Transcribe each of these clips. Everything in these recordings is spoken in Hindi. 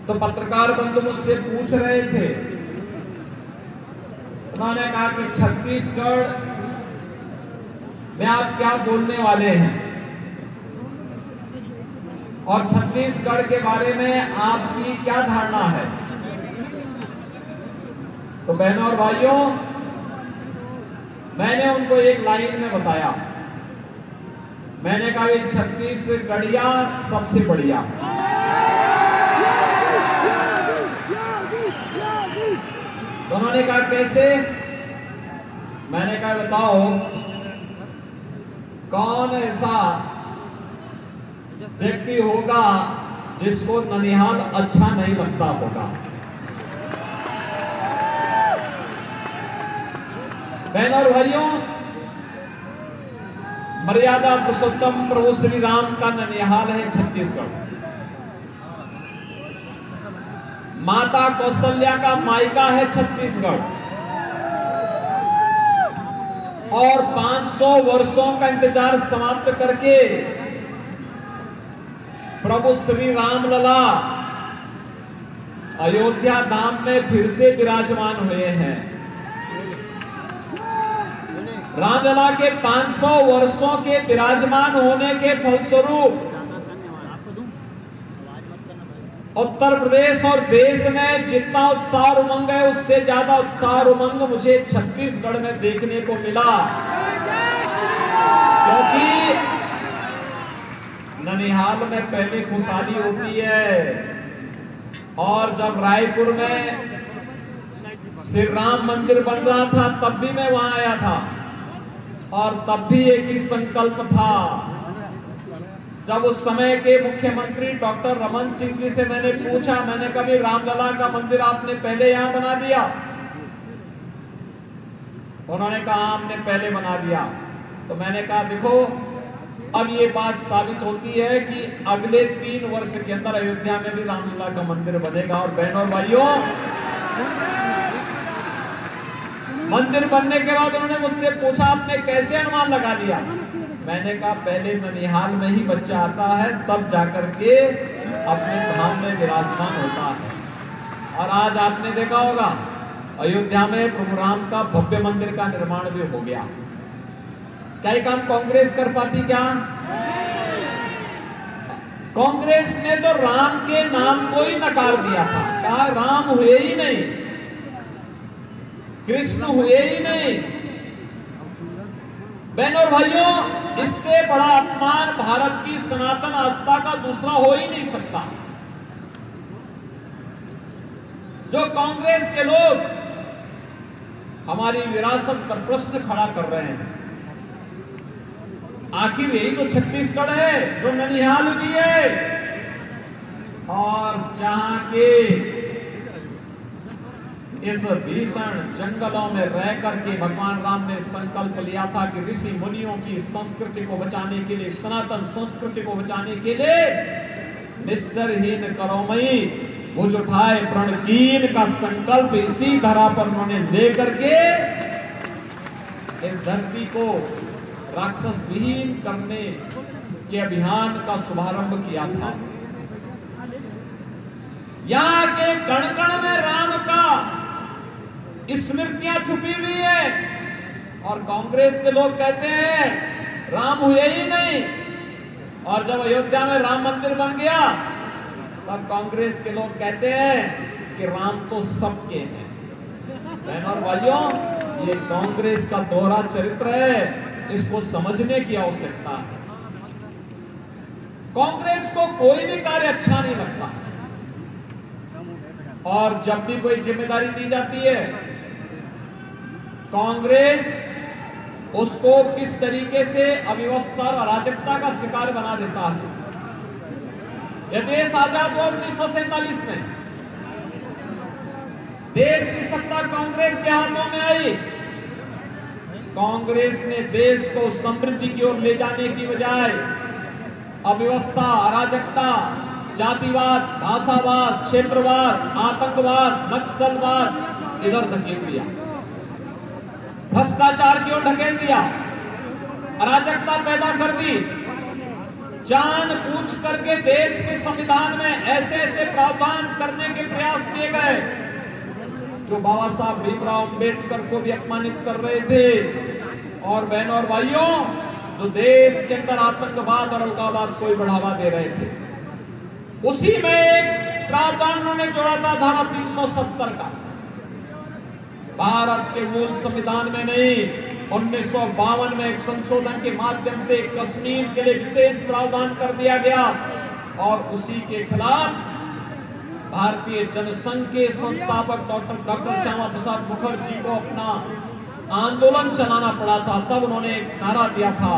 तो पत्रकार बंधु मुझसे पूछ रहे थे, उन्होंने कहा कि छत्तीसगढ़ में आप क्या बोलने वाले हैं और छत्तीसगढ़ के बारे में आपकी क्या धारणा है। तो बहनों और भाइयों, मैंने उनको एक लाइन में बताया, मैंने कहा ये छत्तीसगढ़िया सबसे बढ़िया। तो उन्होंने कहा कैसे। मैंने कहा बताओ कौन ऐसा व्यक्ति होगा जिसको ननिहाल अच्छा नहीं लगता होगा। बहनों और भाइयों, मर्यादा पुरुषोत्तम प्रभु श्री राम का ननिहाल है छत्तीसगढ़। माता कौशल्या का मायका है छत्तीसगढ़। और 500 वर्षों का इंतजार समाप्त करके प्रभु श्री राम लला अयोध्या धाम में फिर से विराजमान हुए हैं। रामलला के 500 वर्षों के विराजमान होने के फलस्वरूप उत्तर प्रदेश और देश में जितना उत्साह और उमंग है, उससे ज्यादा उत्साह और उमंग मुझे छत्तीसगढ़ में देखने को मिला। क्योंकि ननिहाल में पहले खुशहाली होती है, और जब रायपुर में श्री राम मंदिर बन रहा था तब भी मैं वहां आया था, और तब भी एक ही संकल्प था। जब उस समय के मुख्यमंत्री डॉक्टर रमन सिंह जी से मैंने पूछा, मैंने कभी रामलला का मंदिर आपने पहले यहां बना दिया। उन्होंने कहा हमने पहले बना दिया। तो मैंने कहा देखो, अब ये बात साबित होती है कि अगले 3 वर्ष के अंदर अयोध्या में भी रामलला का मंदिर बनेगा। और बहनों और भाइयों, मंदिर बनने के बाद उन्होंने मुझसे पूछा आपने कैसे अनुमान लगा लिया। मैंने कहा पहले ननिहाल में ही बच्चा आता है, तब जाकर के अपने धाम में विराजमान होता है। और आज आपने देखा होगा अयोध्या में प्रभु राम का भव्य मंदिर का निर्माण भी हो गया। क्या ये काम कांग्रेस कर पाती क्या? कांग्रेस ने तो राम के नाम को ही नकार दिया था, कहा राम हुए ही नहीं, कृष्ण हुए ही नहीं। बहनों और भाइयों, इससे बड़ा अपमान भारत की सनातन आस्था का दूसरा हो ही नहीं सकता। जो कांग्रेस के लोग हमारी विरासत पर प्रश्न खड़ा कर रहे हैं, आखिर यही तो छत्तीसगढ़ है जो ननिहाल भी है, और जहां के इस भीषण जंगलों में रह करके भगवान राम ने संकल्प लिया था कि ऋषि मुनियों की संस्कृति को बचाने के लिए, सनातन संस्कृति को बचाने के लिए निस्सरहीन करोमई वो जो उठाए प्रणकीन का संकल्प इसी धरा पर उन्होंने लेकर के इस धरती को राक्षस विहीन करने के अभियान का शुभारंभ किया था। यहाँ के कण कण में राम का स्मृतियां छुपी हुई है, और कांग्रेस के लोग कहते हैं राम हुए ही नहीं। और जब अयोध्या में राम मंदिर बन गया तब कांग्रेस के लोग कहते हैं कि राम तो सबके हैं। बहनों और भाइयों, ये कांग्रेस का दोहरा चरित्र है, इसको समझने की आवश्यकता है। कांग्रेस को कोई भी कार्य अच्छा नहीं लगता, और जब भी कोई जिम्मेदारी दी जाती है कांग्रेस उसको किस तरीके से अव्यवस्था और अराजकता का शिकार बना देता है। यह देश आजाद हुआ 1947 में, देश की सत्ता कांग्रेस के हाथों में आई। कांग्रेस ने देश को समृद्धि की ओर ले जाने की बजाय अव्यवस्था, अराजकता, जातिवाद, भाषावाद, क्षेत्रवाद, आतंकवाद, नक्सलवाद इधर धकेल दिया, भ्रष्टाचार की ओर ढकेल दिया, अराजकता पैदा कर दी। जानबूझ करके देश के संविधान में ऐसे ऐसे प्रावधान करने के प्रयास किए गए जो बाबा साहब भीमराव अंबेडकर को भी अपमानित कर रहे थे। और बहनों और भाइयों, जो देश के अंदर आतंकवाद और अलगाववाद को बढ़ावा दे रहे थे, उसी में एक प्रावधान उन्होंने जोड़ा था, धारा 370 का। भारत के मूल संविधान में नहीं, 1952 में एक संशोधन के माध्यम से कश्मीर के लिए विशेष प्रावधान कर दिया गया और उसी के खिलाफ भारतीय जनसंघ के संस्थापक डॉक्टर श्यामा प्रसाद मुखर्जी को अपना आंदोलन चलाना पड़ा था। तब उन्होंने एक नारा दिया था,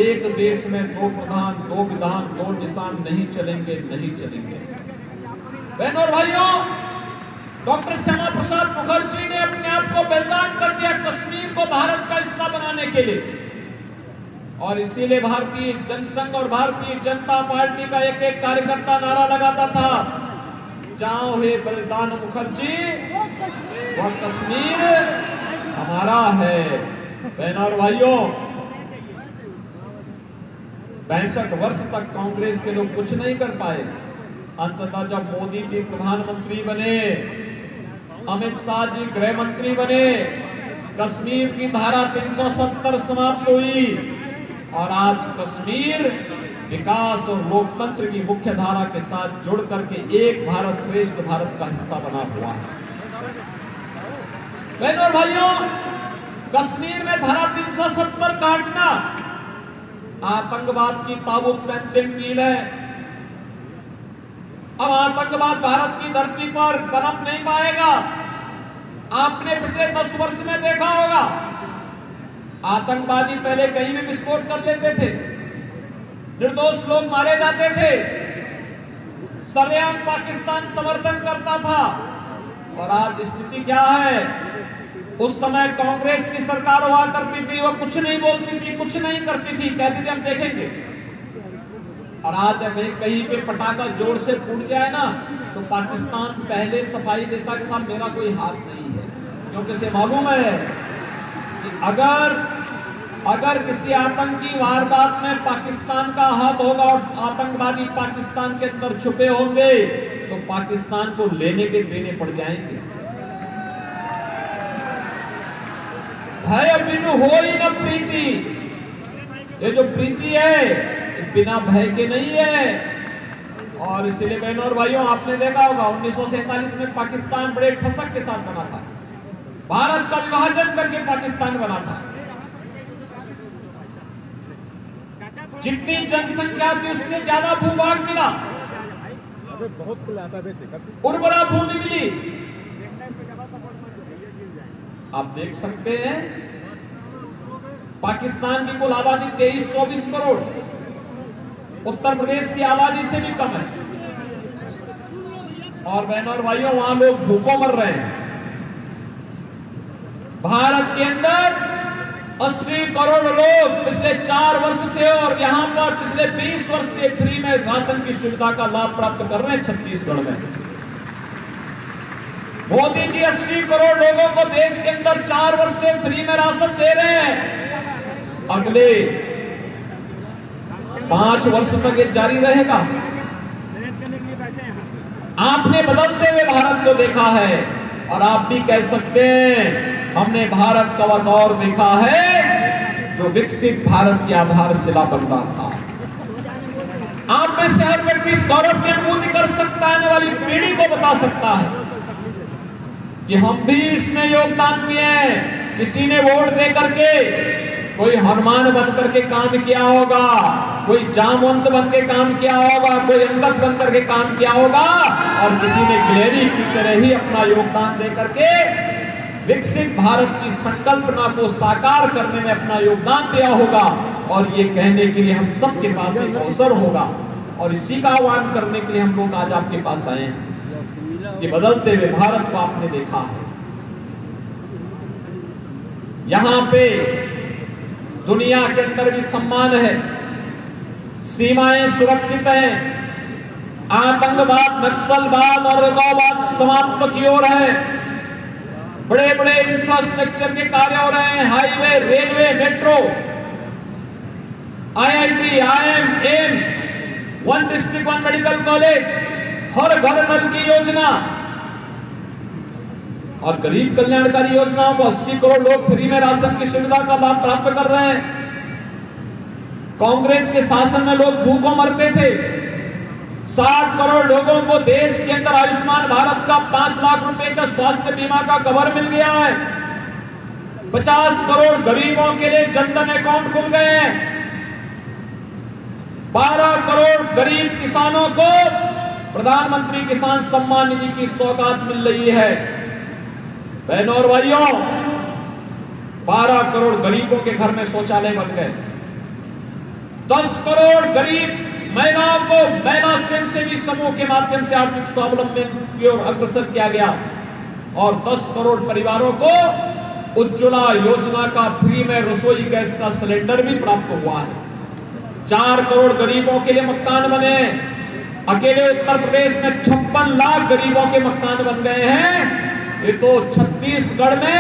एक देश में दो प्रधान, दो विधान, दो निशान, नहीं चलेंगे, नहीं चलेंगे। बहनों और भाइयों, डॉक्टर श्यामा प्रसाद मुखर्जी ने अपने आप को बलिदान कर दिया कश्मीर को भारत का हिस्सा बनाने के लिए। और इसीलिए भारतीय जनसंघ और भारतीय जनता पार्टी का एक एक कार्यकर्ता नारा लगाता था, जाओ हे बलिदान मुखर्जी, वह कश्मीर हमारा है। बहनों और भाइयों, 65 वर्ष तक कांग्रेस के लोग कुछ नहीं कर पाए। अंततः जब मोदी जी प्रधानमंत्री बने, अमित शाह जी गृह मंत्री बने, कश्मीर की धारा 370 समाप्त हुई और आज कश्मीर विकास और लोकतंत्र की मुख्य धारा के साथ जुड़ करके एक भारत श्रेष्ठ भारत का हिस्सा बना हुआ है। बहनों और भाइयों, कश्मीर में धारा 370 काटना आतंकवाद की ताबूत में अंतिम कील है। अब आतंकवाद भारत की धरती पर पनप नहीं पाएगा। आपने पिछले 10 वर्ष में देखा होगा, आतंकवादी पहले कहीं भी विस्फोट कर देते थे, निर्दोष लोग मारे जाते थे, सरेआम पाकिस्तान समर्थन करता था। और आज स्थिति क्या है? उस समय कांग्रेस की सरकार हुआ करती थी, वो कुछ नहीं बोलती थी, कुछ नहीं करती थी, कहती थी हम देखेंगे। और आज अगर कहीं पे पटाखा जोर से फूट जाए ना, तो पाकिस्तान पहले सफाई देता कि साहब मेरा कोई हाथ नहीं है, क्योंकि उसे मालूम है कि अगर किसी आतंकी वारदात में पाकिस्तान का हाथ होगा और आतंकवादी पाकिस्तान के अंदर छुपे होंगे, तो पाकिस्तान को लेने के देने पड़ जाएंगे। भय बिनु होई न प्रीति, ये जो प्रीति है बिना भय के नहीं है। और इसलिए बहनों और भाइयों, आपने देखा होगा 1947 में पाकिस्तान बड़े ठसक के साथ बना था, भारत का विभाजन करके पाकिस्तान बना था। जितनी जनसंख्या थी उससे ज्यादा भूभाग मिला, उर्वरा भूमि मिली। आप देख सकते हैं पाकिस्तान की कुल आबादी 23-24 करोड़, उत्तर प्रदेश की आबादी से भी कम है। और बहनों और भाइयों, वहां लोग भूखों मर रहे हैं। भारत के अंदर 80 करोड़ लोग पिछले 4 वर्ष से और यहां पर पिछले 20 वर्ष से फ्री में राशन की सुविधा का लाभ प्राप्त कर रहे हैं छत्तीसगढ़ में। मोदी जी 80 करोड़ लोगों को देश के अंदर 4 वर्ष से फ्री में राशन दे रहे हैं। अगले 5 वर्ष तक ये जारी रहेगा। आपने बदलते हुए भारत को देखा है और आप भी कह सकते हैं हमने भारत का वह दौर देखा है जो विकसित भारत की आधारशिला बन रहा था। आप में से हर व्यक्ति इस गौरव की अनुभूति कर सकता है, आने वाली पीढ़ी को बता सकता है कि हम भी इसमें योगदान किए हैं। किसी ने वोट दे करके कोई हनुमान बन करके काम किया होगा, कोई जामवंत बन के काम किया होगा, कोई अंगद बन करके काम किया होगा और किसी ने गिलहरी की तरह ही अपना योगदान दे करके विकसित भारत की संकल्पना को साकार करने में अपना योगदान दिया होगा। और ये कहने के लिए हम सबके पास एक अवसर होगा और इसी का आह्वान करने के लिए हम लोग आज आपके पास आए हैं कि बदलते हुए भारत को आपने देखा है। यहां पे दुनिया के अंदर भी सम्मान है, सीमाएं सुरक्षित हैं, आतंकवाद, नक्सलवाद और अलगाववाद समाप्त की ओर है। बड़े बड़े इंफ्रास्ट्रक्चर के कार्य हो रहे हैं, highway, railway, metro, IIT, IIM, AIIMS, 1 district 1 medical college, हर घर नल की योजना और गरीब कल्याणकारी योजनाओं को 80 करोड़ लोग फ्री में राशन की सुविधा का लाभ प्राप्त कर रहे हैं। कांग्रेस के शासन में लोग भूखों मरते थे। 60 करोड़ लोगों को देश के अंदर आयुष्मान भारत का 5 लाख रुपए का स्वास्थ्य बीमा का कवर मिल गया है। 50 करोड़ गरीबों के लिए जनधन अकाउंट खुल गए हैं। 12 करोड़ गरीब किसानों को प्रधानमंत्री किसान सम्मान निधि की सौगात मिल रही है। बहनों और भाइयों, 12 करोड़ गरीबों के घर में शौचालय बन गए। 10 करोड़ गरीब महिलाओं को महिला स्वयंसेवी समूह के माध्यम से आर्थिक स्वावलंबन की ओर अग्रसर किया गया और 10 करोड़ परिवारों को उज्ज्वला योजना का फ्री में रसोई गैस का सिलेंडर भी प्राप्त हुआ है। 4 करोड़ गरीबों के लिए मकान बने। अकेले उत्तर प्रदेश में 56 लाख गरीबों के मकान बन गए हैं। ये तो छत्तीसगढ़ में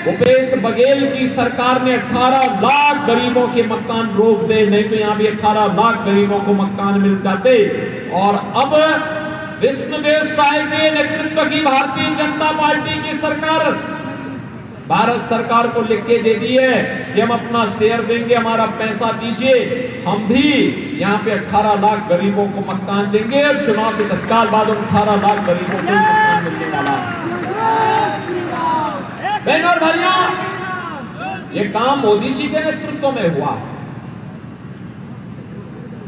भूपेश बघेल की सरकार ने 18 लाख गरीबों के मकान रोक दे, नहीं तो यहां भी 18 लाख गरीबों को मकान मिल जाते। और अब विष्णुदेव साय के नेतृत्व की भारतीय जनता पार्टी की सरकार भारत सरकार को लिख के दे दी है कि हम अपना शेयर देंगे, हमारा पैसा दीजिए, हम भी यहाँ पे 18 लाख गरीबों को मकान देंगे और चुनाव के तत्काल बाद 18 लाख गरीबों को मकान मिलने वाला है। बहनों और भाइयों, ये काम मोदी जी के नेतृत्व में हुआ है।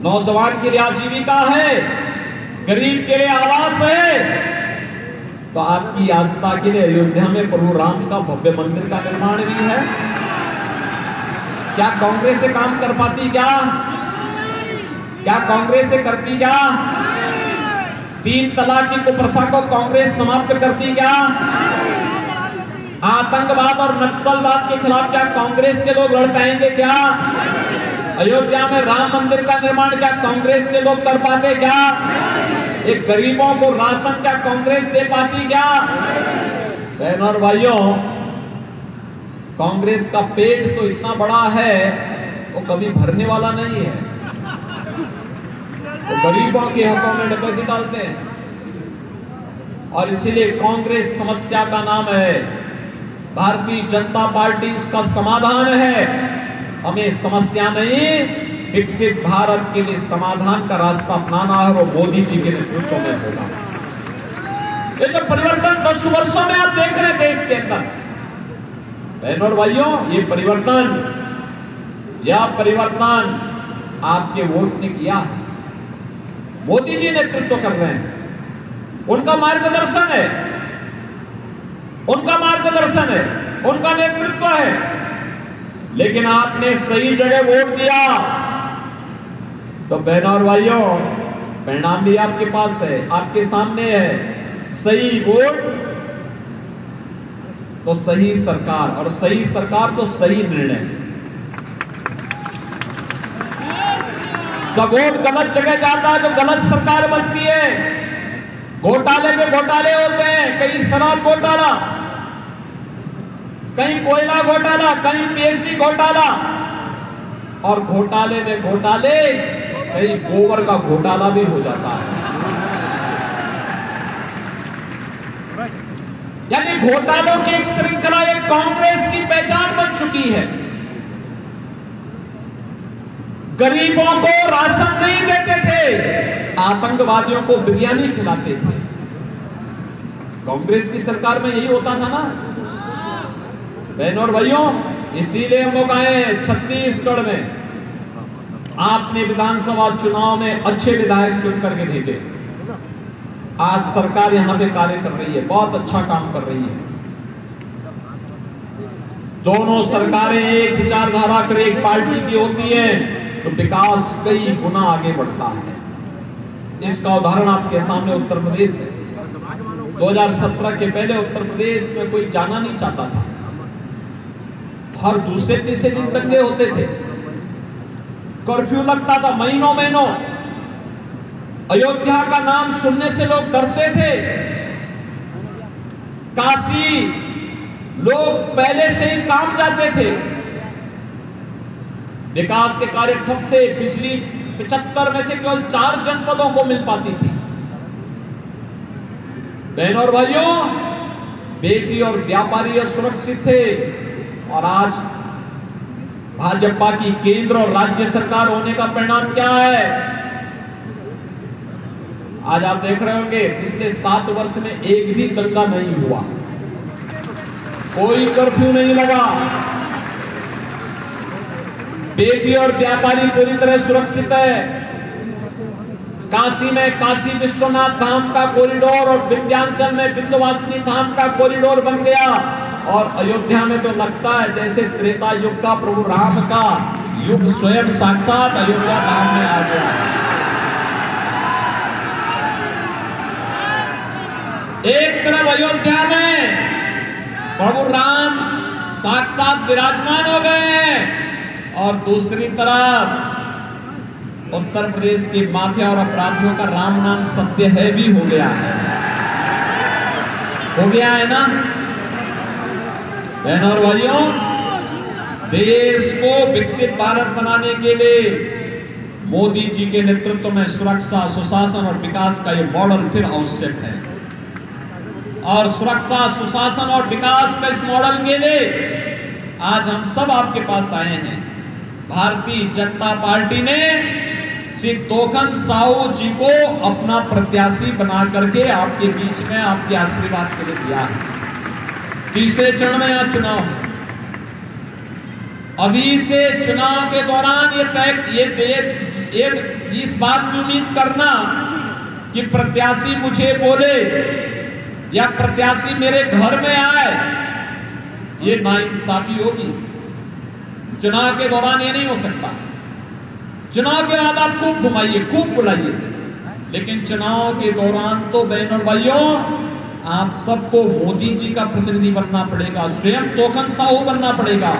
नौजवान के लिए आजीविका है, गरीब के लिए आवास है। तो आपकी आस्था के लिए अयोध्या में प्रभु राम का भव्य मंदिर का निर्माण भी है। क्या कांग्रेस से काम कर पाती? क्या कांग्रेस से करती? क्या 3 तलाक की कुप्रथा को कांग्रेस समाप्त करती? क्या आतंकवाद और नक्सलवाद के खिलाफ क्या कांग्रेस के लोग लड़ पाएंगे? क्या अयोध्या में राम मंदिर का निर्माण क्या कांग्रेस के लोग कर पाते? क्या एक गरीबों को राशन क्या कांग्रेस दे पाती? क्या बहनों और भाइयों, कांग्रेस का पेट तो इतना बड़ा है वो कभी भरने वाला नहीं है। वो गरीबों के हकों में डकैती डालते हैं और इसीलिए कांग्रेस समस्या का नाम है, भारतीय जनता पार्टी उसका समाधान है। हमें समस्या नहीं, विकसित भारत के लिए समाधान का रास्ता अपनाना है और मोदी जी के नेतृत्व में होगा। ये तो परिवर्तन 10 वर्षों में आप देख रहे हैं देश के अंदर। बहनों और भाइयों, ये परिवर्तन आपके वोट ने किया है। मोदी जी नेतृत्व कर रहे हैं, उनका मार्गदर्शन है, उनका नेतृत्व है। लेकिन आपने सही जगह वोट दिया तो बहनों और भाइयों, परिणाम भी आपके पास है, आपके सामने है। सही वोट तो सही सरकार, और सही सरकार तो सही निर्णय। जब वोट गलत जगह जाता है तो गलत सरकार बनती है। घोटाले पे घोटाले होते हैं, कहीं शराब घोटाला, कहीं कोयला घोटाला, कहीं पीएससी घोटाला, और घोटाले में घोटाले कहीं गोबर का घोटाला भी हो जाता है। यानी घोटालों की एक श्रृंखला एक कांग्रेस की पहचान बन चुकी है। गरीबों को राशन नहीं देते थे, आतंकवादियों को बिरयानी खिलाते थे। कांग्रेस की सरकार में यही होता था ना बहनों और भाइयों। इसीलिए हम लोग आए छत्तीसगढ़ में, आपने विधानसभा चुनाव में अच्छे विधायक चुन करके भेजे। आज सरकार यहां पे कार्य कर रही है, बहुत अच्छा काम कर रही है। दोनों सरकारें एक विचारधारा कर एक पार्टी की होती है तो विकास कई गुना आगे बढ़ता है। इसका उदाहरण आपके सामने उत्तर प्रदेश है। 2017 के पहले उत्तर प्रदेश में कोई जाना नहीं चाहता था, हर दूसरे तीसरे दिन दंगे होते थे, कर्फ्यू लगता था महीनों। अयोध्या का नाम सुनने से लोग डरते थे। काफी लोग पहले से ही काम जाते थे। विकास के कार्य ठप थे, बिजली 75 में से केवल 4 जनपदों को मिल पाती थी। बहनों और भाइयों, बेटी और व्यापारी असुरक्षित थे और आज भाजपा की केंद्र और राज्य सरकार होने का परिणाम क्या है? आज आप देख रहे होंगे पिछले 7 वर्ष में एक भी दंगा नहीं हुआ, कोई कर्फ्यू नहीं लगा, बेटी और व्यापारी पूरी तरह सुरक्षित है। काशी में काशी विश्वनाथ धाम का कॉरिडोर और विंध्याचल में विंध्यवासिनी धाम का कॉरिडोर बन गया और अयोध्या में तो लगता है जैसे त्रेता युग का प्रभु राम का युग स्वयं साक्षात अयोध्या धाम में आ गया। एक तरफ अयोध्या में प्रभु राम साक्षात विराजमान हो गए हैं और दूसरी तरफ उत्तर प्रदेश की माफिया और अपराधियों का राम नाम सत्य है भी हो गया है ना। बहनों और भाइयों, देश को विकसित भारत बनाने के लिए मोदी जी के नेतृत्व में सुरक्षा, सुशासन और विकास का ये मॉडल फिर आवश्यक है और सुरक्षा, सुशासन और विकास का इस मॉडल के लिए आज हम सब आपके पास आए हैं। भारतीय जनता पार्टी ने श्री तोखन साहू जी को अपना प्रत्याशी बना करके आपके बीच में आपके आशीर्वाद के लिए दिया है। तीसरे चरण में यहां चुनाव है। अभी से चुनाव के दौरान ये इस बात की उम्मीद करना कि प्रत्याशी मुझे बोले या प्रत्याशी मेरे घर में आए, ये नाइंसाफी होगी। चुनाव के दौरान ये नहीं हो सकता। चुनाव के बाद आप खूब घुमाइए, खूब बुलाइए, लेकिन चुनाव के दौरान तो बहनों और भाइयों आप सबको मोदी जी का प्रतिनिधि बनना पड़ेगा, स्वयं तोखन साहू बनना पड़ेगा।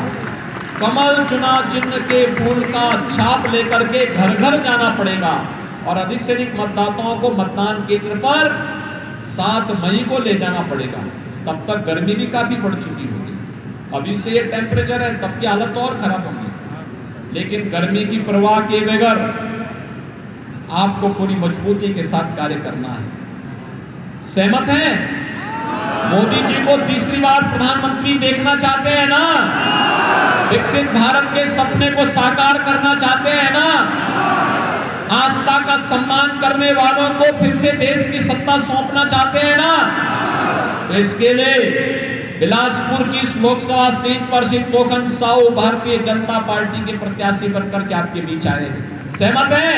कमल चुनाव चिन्ह के फूल का छाप लेकर के घर घर जाना पड़ेगा और अधिक से अधिक मतदाताओं को मतदान केंद्र पर 7 मई को ले जाना पड़ेगा। तब तक गर्मी भी काफी बढ़ चुकी होगी। अभी से ये टेम्परेचर है, तब की हालत तो और खराब होगी, लेकिन गर्मी की परवाह किए बगैर आपको पूरी मजबूती के साथ कार्य करना है। सहमत हैं? मोदी जी को तीसरी बार प्रधानमंत्री देखना चाहते हैं ना? विकसित भारत के सपने को साकार करना चाहते हैं ना? आस्था का सम्मान करने वालों को फिर से देश की सत्ता सौंपना चाहते हैं ना? तो इसके लिए बिलासपुर की इस लोकसभा सीट पर श्री तोखन साहू भारतीय जनता पार्टी के प्रत्याशी बनकर के आपके बीच आए हैं। सहमत हैं?